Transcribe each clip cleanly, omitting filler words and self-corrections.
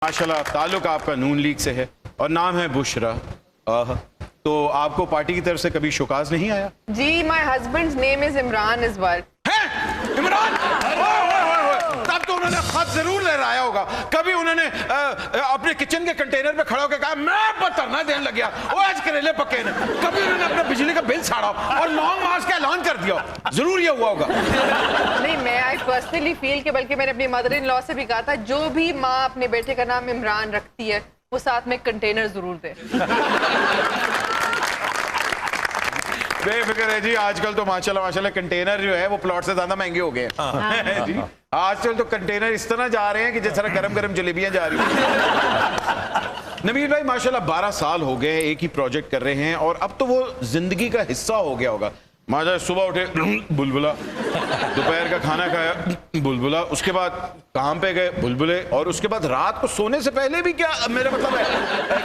माशाल्लाह ताल्लुक आपका नून लीग से है और नाम है बुशरा। तो आपको पार्टी की तरफ से कभी शोकाज नहीं आया? जी, my husband's name is Imran इस बार। है इमरान? तब तो उन्होंने खत जरूर लहराया होगा। कभी उन्होंने अपने किचन के कंटेनर पे खड़ा होकर कहा मैं बतरना देने लग गया, वो आज करेले पके ने। कभी उन्होंने अपना बिजली का बिल छाड़ा और लॉन्ग मार्च का ऐलान कर दिया, जरूर ये हुआ होगा। नहीं, मैं आई पर्सनली फील कि बल्कि मैंने अपनी मदर इन लॉ से भी कहा था जो भी माँ अपने बेटे का नाम इमरान रखती है वो साथ में कंटेनर जरूर दे। बेफिक्र है जी, आजकल तो माशाल्लाह कंटेनर जो है वो प्लॉट से ज्यादा महंगे हो गए हैं जी। आजकल तो कंटेनर इस तरह जा रहे हैं कि जिस तरह गरम गरम जलेबियां जा रही हैं। नबील भाई माशाल्लाह 12 साल हो गए एक ही प्रोजेक्ट कर रहे हैं और अब तो वो जिंदगी का हिस्सा हो गया होगा। माशा सुबह उठे बुलबुला, दोपहर का खाना खाया बुलबुला, उसके बाद काम पे गए बुलबुले, और उसके बाद रात को सोने से पहले भी क्या, मेरा मतलब है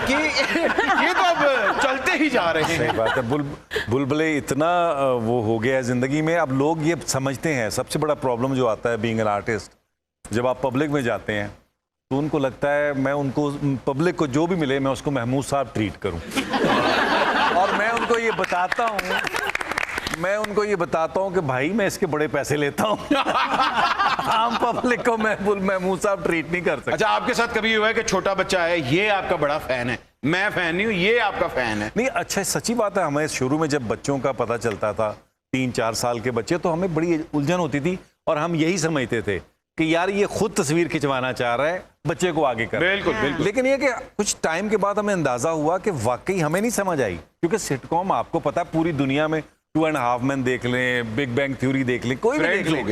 कि ये तो अब चलते ही जा रहे हैं। सही बात है, बुलबुले इतना वो हो गया है जिंदगी में। अब लोग ये समझते हैं सबसे बड़ा प्रॉब्लम जो आता है बीइंग एन आर्टिस्ट, जब आप पब्लिक में जाते हैं तो उनको लगता है मैं उनको पब्लिक को जो भी मिले मैं उसको महमूद साहब ट्रीट करूं। और मैं उनको ये बताता हूं कि भाई मैं इसके बड़े पैसे लेता हूं। आम पब्लिक को मैं महमूद साहब ट्रीट नहीं कर सकता। अच्छा, आपके साथ कभी हुआ है कि छोटा बच्चा है, ये आपका बड़ा फैन है, मैं फैन नहीं हूं, ये आपका फैन है? नहीं, अच्छा सच्ची बात है, हमें शुरू में जब बच्चों का पता चलता था 3-4 साल के बच्चे, तो हमें बड़ी उलझन होती थी और हम यही समझते थे कि यार ये खुद तस्वीर खिंचवाना चाह रहा है, बच्चे को आगे कर। बिल्कुल बिल्कुल। लेकिन ये कि कुछ टाइम के बाद हमें अंदाजा हुआ कि वाकई हमें नहीं समझ आई, क्योंकि सिटकॉम आपको पता है पूरी दुनिया में 2.5 Men देख लें, बिग बैंग थ्योरी देख लें, कोई भी देख लें,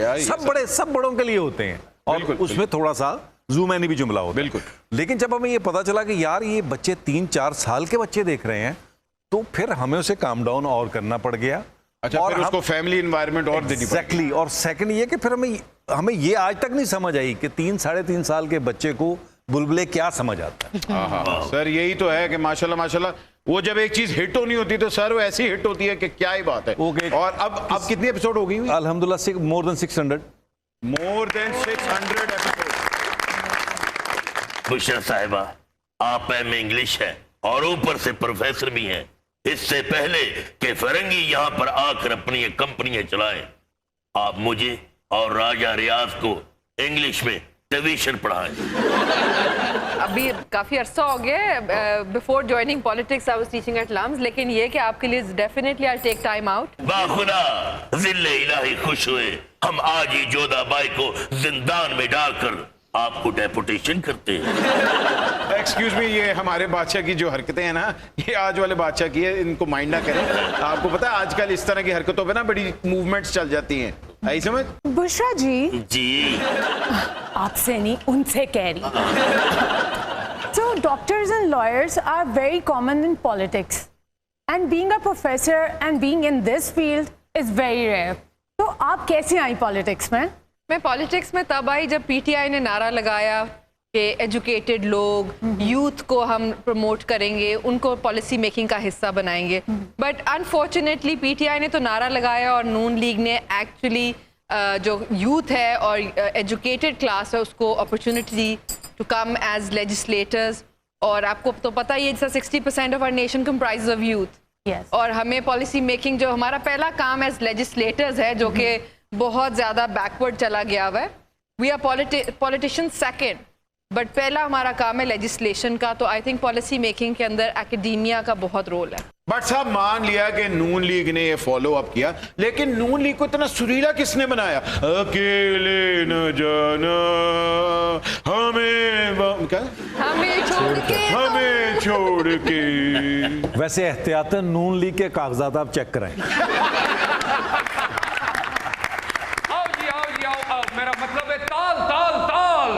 सब बड़ों के लिए होते हैं और उसमें थोड़ा सा जूम एनी भी जुमला होता है। बिल्कुल। लेकिन जब हमें ये पता चला कि यार ये बच्चे 3-4 साल के बच्चे देख रहे हैं, तो फिर हमें उसे काम डाउन और करना पड़ गया। अच्छा, और फिर उसको फैमिली एनवायरनमेंट और देनी पड़ी। एग्जैक्टली। और सेकंड ये कि फिर हमें ये आज तक नहीं समझ आई कि 3-3.5 साल के बच्चे को बुलबुले क्या समझ आता है। सर यही तो है कि माशाल्लाह वो जब एक चीज हिट होनी होती है तो सर वो ऐसी हिट होती है कि क्या ही बात है। और अब कितनी एपिसोड हो गई? अल्हम्दुलिल्लाह मोर देन 600 एपिसोड। बुशरा साहिबा, आप में इंग्लिश है और ऊपर से प्रोफेसर भी हैं। इससे पहले कि फरंगी यहाँ पर आकर अपनी कंपनियां चलाएं, आप मुझे और राजा रियाज को इंग्लिश में ट्यूशन पढ़ाएं। अभी काफी अरसा हो गया, before joining politics I was teaching at LUMS, लेकिन ये कि आपके लिए definitely I take time out. बाखुदा जिल्ले इलाही खुश हुए, हम आज ही जोधा बाई को जिंदान में डालकर आपको डेपुटेशन करते हैं। एक्सक्यूज मी, ये हमारे बादशाह की जो हरकतें हैं ना, ये आज वाले बादशाह की है, इनको माइंड ना करें। आपको पता है आजकल इस तरह की हरकतों पे ना बड़ी मूवमेंट्स चल जाती हैं, आई समझ? बुशरा जी आपसे नहीं उनसे कह रही। So doctors and lawyers are very common in politics and being a professor and being in this field is very rare. तो आप कैसे आई पॉलिटिक्स में? मैं पॉलिटिक्स में तब आई जब पीटीआई ने नारा लगाया कि एजुकेटेड लोग, यूथ को हम प्रमोट करेंगे, उनको पॉलिसी मेकिंग का हिस्सा बनाएंगे। बट अनफॉर्चुनेटली पीटीआई ने तो नारा लगाया और नून लीग ने एक्चुअली जो यूथ है और एजुकेटेड क्लास है उसको opportunity to come as legislators. और आपको तो पता ही है 60% of our nation comprises of youth. और हमें पॉलिसी मेकिंग जो हमारा पहला काम एज लेजिस्लेटर्स है, जो कि बहुत ज़्यादा बैकवर्ड चला गया हुआ है। We are politician second, but पहला हमारा काम है लेजिस्लेशन का। तो आई थिंक पॉलिसी मेकिंग के अंदर एकेडेमिया का बहुत रोल है। बट साहब मान लिया कि नून लीग ने ये फॉलो अप किया, लेकिन नून लीग को इतना सुरीला किसने बनाया? अकेले न जाना हमें छोड़ के। वैसे एहतियातन नून लीग के कागजात आप चेक कराएं। आओ, मेरा मतलब है ताल ताल ताल।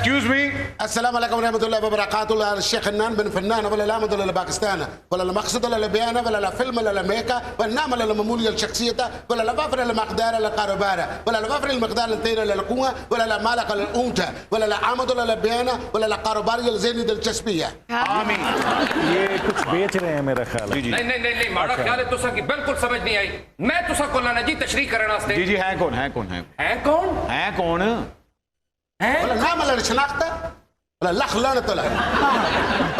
Excuse me. السلام عليكم ورحمة الله وبركاته. لا الشيخ النان بن فنان ولا لا مدل باكستان ولا المقصد ولا البيانة ولا الفيلم ولا الميكا ولا النام ولا الممولية الشخصية ولا الوفر المقدار ولا القاربارة ولا الوفر المقدار التير ولا القوة ولا المالك ولا الأنثى ولا العامد ولا البيانة ولا القارباري الزيني الجسمية. آمين. ये कुछ बेच रहे हैं मेरा ख्याल है। नहीं नहीं नहीं नहीं माड़ा ख्याल है तुसा की बिल्कुल समझ नहीं आई। मैं तुसा को लाना जी तशरीह करने वास्ते। जी जी, है कौन है कौन है कौन ولا النام ولا الشناخته ولا الأخلانة ولا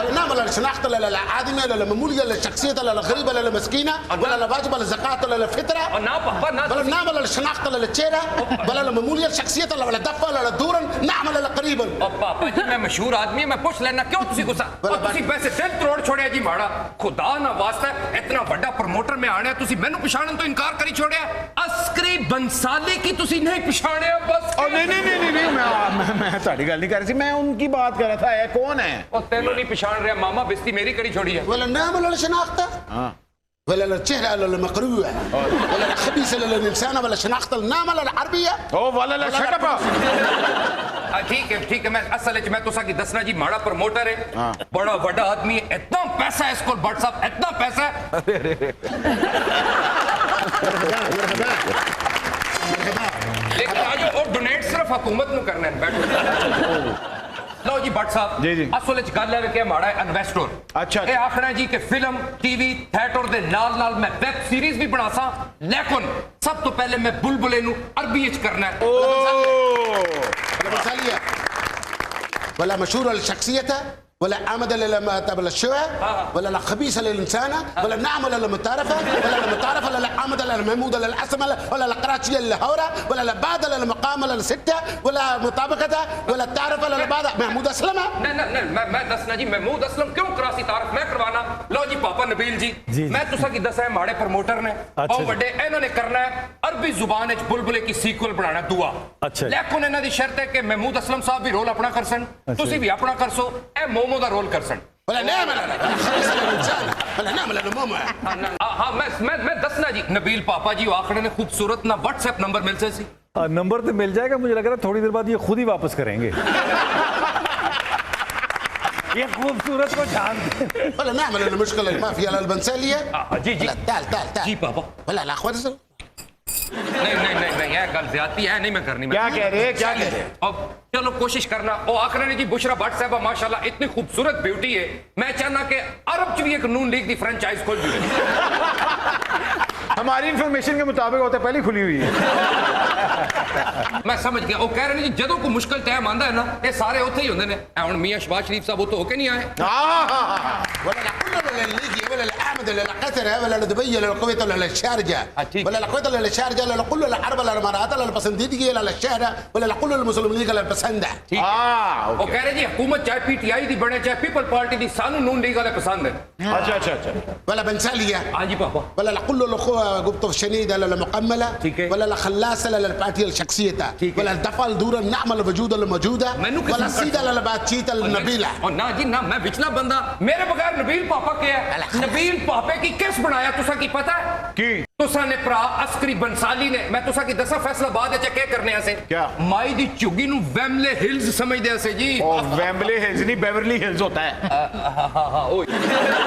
النام ولا الشناخته ولا العادمة ولا الممولية ولا الشخصية ولا الغريبة ولا المسكينة ولا الواجب ولا الزكاة ولا الفطرة और ना पापा ना ولا النام ولا الشناخته ولا الشيرة ولا الممولية الشخصية ولا الدفة ولا الدورن نعم ولا قريبا. और पापा जी मैं मशहूर आदमी मैं पूछ लेना क्यों तुसी गुस्सा और तुसी वैसे दिल तोड़ छोड़िया जी माड़ा खुदा ना वास्ता इतना बड़ा प्रमोटर में आने तुसी मैनू पछाणन तो इनकार करी छोड़िया अस्करी बंसाली की तुसी नहीं पछाणिया बस और नहीं मैं ਤੁਹਾਡੀ ਗੱਲ ਨਹੀਂ ਕਰ ਰਹੀ ਸੀ मैं उनकी बात कर रहा था है कौन है और तेनू नहीं पछाण रहा मामा बेइज्जती मेरी करी छोड़ी है ولا النام ولا الشناخته ولا الشهرة ولا المقروءة ولا الخبيثة ولا الإنسان ولا الشناخته النام ولا العربية. ओ वाला ला शट अप ठीक है मैं असल में तुसा की दसना जी माड़ा प्रमोटर है बड़ा बड़ा आदमी है इतना पैसा है इसको व्हाट्सएप इतना पैसा है लेकिन आज और डोनेट सिर्फ हुकूमत नु करना है बैठो लो जी भट्ट साहब जी, जी। असल च गल है कि माड़ा इन्वेस्टर अच्छा। ये आखना है जी कि फिल्म टीवी थिएटर दे नाल नाल मैं वेब सीरीज भी बना सा लेकिन सब तो पहले मैं बुलबुले नु अरबी च करना है ولا مثالية ولا مشهورة للشخصية ولا عمد ولا الشوع ولا الخبيثة للإنسانة ولا النعم ولا المتعرفة ولا المتعرفة ولا العمد ولا المحمود ولا الأسمى ولا القراتشية الهورة ولا البعد ولا المقام ولا الستة ولا مطابقة ولا التعرف ولا البعد محمود أسلمة. नहीं मैं दसना जी महमूद असलम क्यों करासी तारफ मैं करवाना लो जी पापा नबील जी मैं तुसा की दसा है माड़े प्रमोटर ने बहुत बड़े इन्होंने करना है अरबी जुबान विच बुलबुले की सीक्वल बनाना दुआ अच्छा। लेकिन इन्हां दी शर्त है कि महमूद असलम साहब भी रोल अपना कर सन तुसी भी अपना कर सो ए मोमो दा रोल कर सन ولا نعم ولا الخبيثة للإنسانة ولا نعم ولا الماما. हाँ मैं दसना जी नबील पापा जी आखड़े ने खूबसूरत ना व्हाट्सएप नंबर मिल से सी नंबर तो मिल जाएगा मुझे लग रहा है थोड़ी देर बाद ये खुद ही वापस करेंगे ये खूबसूरत को जानते ولا نعم ولا المشكلة اللي ما فيها لا البنسالية जी ولا تعال जी पापा ولا الأخوات नहीं ये गल ज्यादती है नहीं मैं करनी क्या कह रहे हैं अब चलो कोशिश करना ओ आखिर ने जी बुशरा भट्ट साहब माशाल्लाह इतनी खूबसूरत ब्यूटी है मैं चाहना कि अरब च भी एक नून लीग की फ्रेंचाइज खोल दी हमारी इंफॉर्मेशन के मुताबिक होता पहले खुली हुई है मैं समझ गया वो कह रहे हैं जी जदों को मुश्किल टाइम आंदा है ना ये सारे उत्थे ही होंदे ने हुन मियां शहबाज शरीफ साहब वो तो होके नहीं आए ولا الكل ولا الليبي ولا الأعمد ولا قطر ولا دبي ولا الكويت ولا الشارجة ولا الكويت ولا الشارجة ولا الكل ولا العرب ولا الإمارات ولا البسنديدي ولا الشهرة ولا الكل المسلم लीग ولا البسندة. वो कह रहे जी हुकूमत चाहे पीटीआई दी बने चाहे पीपल पार्टी दी सानू नून लीग वाले पसंद है अच्छा ولا بنسالية हां जी पापा ولا الكل الأخوة قبطة الشنيدة ولا المقملة ولا الخلاصة ولا الباتية الشخصية ولا الدفع الدورة النعمة الوجودة الموجودة ولا السيدة ولا الباتشيتا النبيلة. और ना जी ना मैं बिचला बंदा मेरे बगैर नबील पापा के है नबील पापे की किस बनाया तुसा की पता है की तुसा ने भरा अस्करी बंसाली ने मैं तुसा की दसा फैसला बाद विच क्या करने आसे क्या माई दी चुगी नु वेमले हिल्स समझदे आसे जी वेम्बले हिल्स नहीं बेवरली हिल्स होता है हां